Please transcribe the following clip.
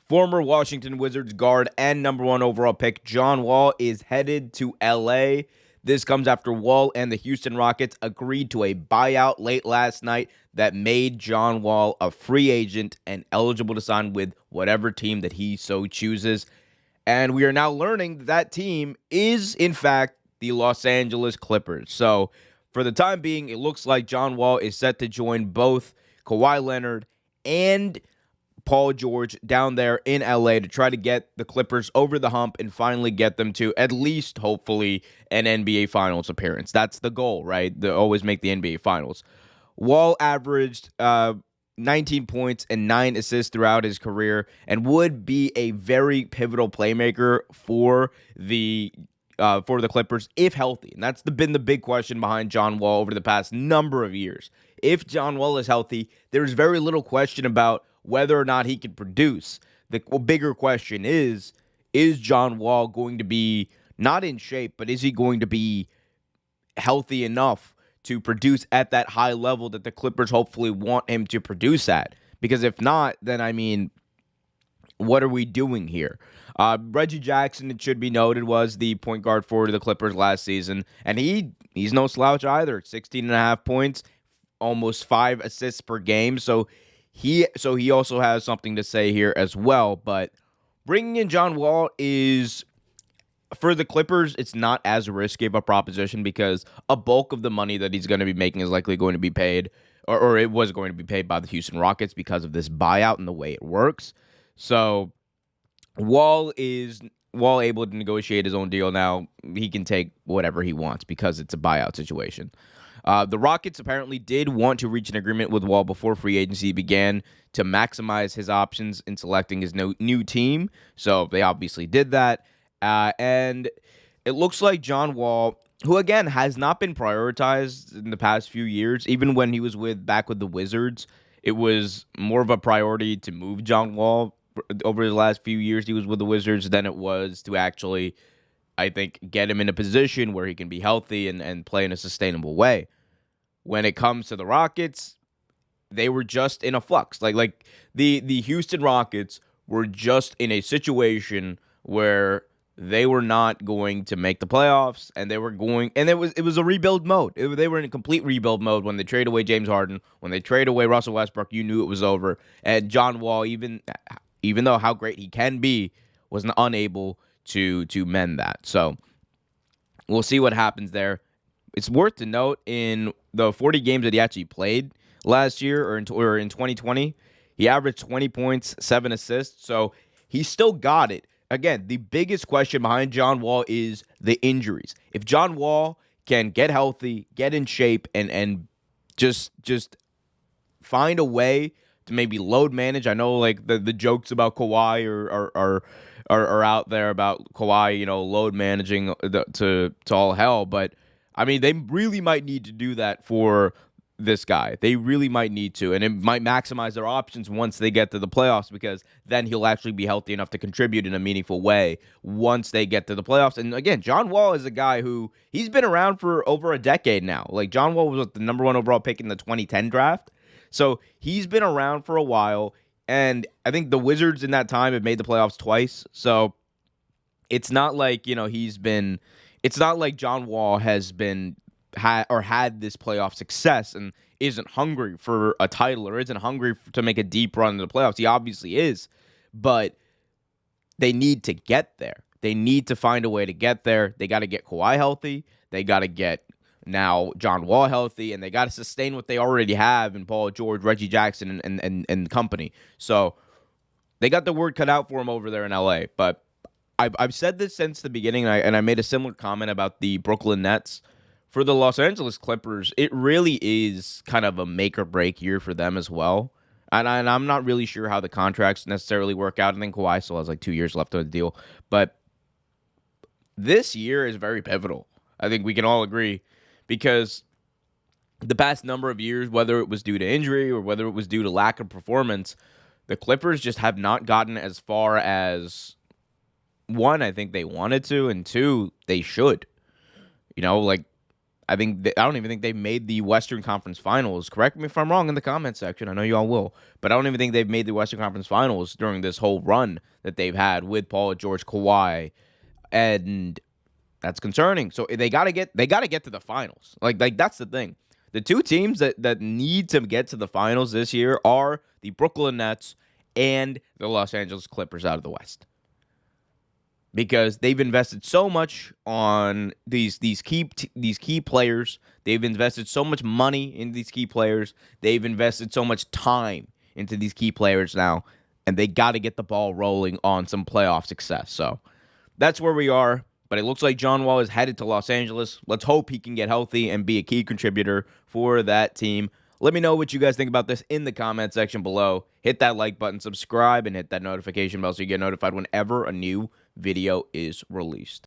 Former Washington Wizards guard and number one overall pick John Wall is headed to LA. This comes after Wall and the Houston Rockets agreed to a buyout late last night that made John Wall a free agent and eligible to sign with whatever team that he so chooses. And we are now learning that team is, in fact, the Los Angeles Clippers. So, for the time being, it looks like John Wall is set to join both Kawhi Leonard and Paul George down there in LA to try to get the Clippers over the hump and finally get them to at least, hopefully, an NBA Finals appearance. That's the goal, right? They always make the NBA Finals. Wall averaged 19 points and 9 assists throughout his career and would be a very pivotal playmaker for the Clippers if healthy. And that's been the big question behind John Wall over the past number of years. If John Wall is healthy, there's very little question about whether or not he can produce. The bigger question is John Wall going to be not in shape, but is he going to be healthy enough to produce at that high level that the Clippers hopefully want him to produce at? Because if not, then I mean, what are we doing here? Reggie Jackson, it should be noted, was the point guard for the Clippers last season, and he's no slouch either. 16 and a half points, almost 5 assists per game. So he also has something to say here as well. But bringing in John Wall is, for the Clippers, it's not as risky of a proposition because a bulk of the money that he's going to be making is likely going to be paid, or it was going to be paid by the Houston Rockets because of this buyout and the way it works. So Wall able to negotiate his own deal now. He can take whatever he wants because it's a buyout situation. The Rockets apparently did want to reach an agreement with Wall before free agency began to maximize his options in selecting his new team. So they obviously did that. And it looks like John Wall, who again has not been prioritized in the past few years, even when he was back with the Wizards, it was more of a priority to move John Wall over the last few years he was with the Wizards than it was to actually, I think, get him in a position where he can be healthy and play in a sustainable way. When it comes to the Rockets, they were just in a flux. Like the Houston Rockets were just in a situation where they were not going to make the playoffs, and it was a rebuild mode. They were in a complete rebuild mode when they trade away James Harden, when they trade away Russell Westbrook. You knew it was over, and John Wall, even though how great he can be, was unable to mend that. So we'll see what happens there. It's worth to note in the 40 games that he actually played last year or in 2020, he averaged 20 points, 7 assists. So he still got it. Again, the biggest question behind John Wall is the injuries. If John Wall can get healthy, get in shape, and just find a way to maybe load manage. I know like the jokes about Kawhi are out there about Kawhi, load managing to all hell, but I mean, they really might need to do that for this guy. They really might need to, and it might maximize their options once they get to the playoffs because then he'll actually be healthy enough to contribute in a meaningful way once they get to the playoffs. And again, John Wall is a guy who he's been around for over a decade now. Like John Wall was the number one overall pick in the 2010 draft. So he's been around for a while, and I think the Wizards in that time have made the playoffs twice. So it's not like, it's not like John Wall has had this playoff success and isn't hungry for a title or isn't hungry to make a deep run in the playoffs. He obviously is, but they need to get there. They need to find a way to get there. They got to get Kawhi healthy. They got to get now John Wall healthy, and they got to sustain what they already have in Paul George, Reggie Jackson, and company. So they got the word cut out for him over there in LA. But I've said this since the beginning, and I made a similar comment about the Brooklyn Nets. For the Los Angeles Clippers, it really is kind of a make or break year for them as well. And I'm not really sure how the contracts necessarily work out. I think Kawhi still has like 2 years left on the deal. But this year is very pivotal. I think we can all agree because the past number of years, whether it was due to injury or whether it was due to lack of performance, the Clippers just have not gotten as far as, one, I think they wanted to, and two, they should. Like I don't even think they made the Western Conference Finals. Correct me if I'm wrong in the comment section. I know you all will, but I don't even think they've made the Western Conference Finals during this whole run that they've had with Paul George, Kawhi, and that's concerning. So they gotta get to the finals. Like that's the thing. The two teams that need to get to the finals this year are the Brooklyn Nets and the Los Angeles Clippers out of the West, because they've invested so much on these key players. They've invested so much money in these key players. They've invested so much time into these key players now, and they got to get the ball rolling on some playoff success. So that's where we are. But it looks like John Wall is headed to Los Angeles. Let's hope he can get healthy and be a key contributor for that team. Let me know what you guys think about this in the comment section below. Hit that like button, subscribe, and hit that notification bell so you get notified whenever a new video is released.